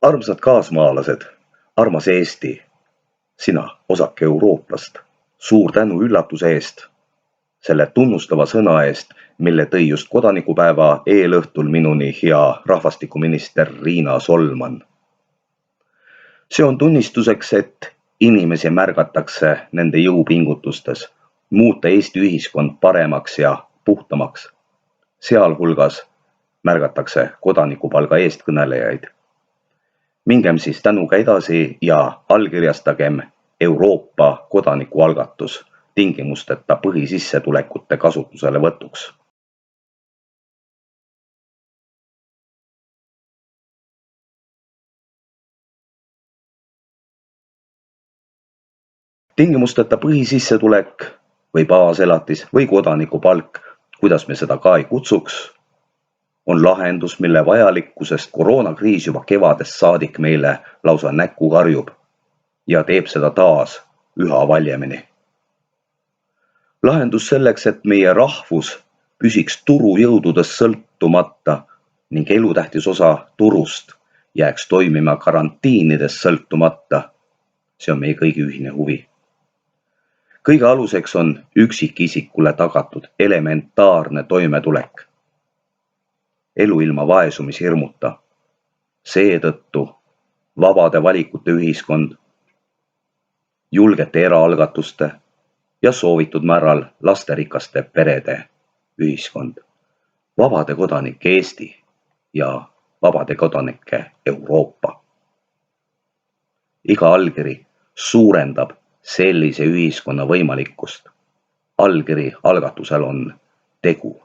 Armsad kaasmaalased, armas Eesti, sina, osake eurooplast, suur tänu üllatuse eest, selle tunnustava sõna eest, mille tõi just kodanikupäeva eelõhtul minuni hea rahvastikuminister Riina Solman. See on tunnistuseks, et inimesi märgatakse nende jõupingutustes, muuta Eesti ühiskond paremaks ja puhtamaks. Sealhulgas märgatakse kodanikupalga eestkõnelejaid. Mingem siis tänuga edasi ja allkirjastagem Euroopa kodanikualgatus tingimusteta põhisissetulekute kasutusele võtuks. Tingimusteta põhisissetulek või baaselatis või kodanikupalk, kuidas me seda ka ei kutsuks, on lahendus, mille vajalikkusest koroonakriis juba kevadest saadik meile lausa näkku karjub ja teeb seda taas üha valjemini. Lahendus selleks, et meie rahvus püsiks turujõududest sõltumata ning elutähtis osa turust jääks toimima karantiinidest sõltumata, see on meie kõigi ühine huvi. Kõige aluseks on üksikisikule tagatud elementaarne toimetulek. Elu ilma vaesumishirmuta. Seetõttu vabade valikute ühiskond, julgete eraalgatuste ja soovitud määral lasterikaste perede ühiskond, vabade kodanike Eesti ja vabade kodanike Euroopa. Iga allkiri suurendab sellise ühiskonna võimalikkust. Allkiri algatusel on tegu.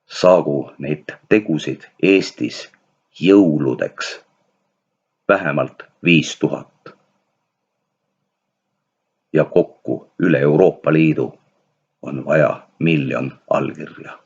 Saagu neid tegusid Eestis jõuludeks vähemalt 5000 ja kokku üle Euroopa Liidu on vaja 1 000 000 allkirja.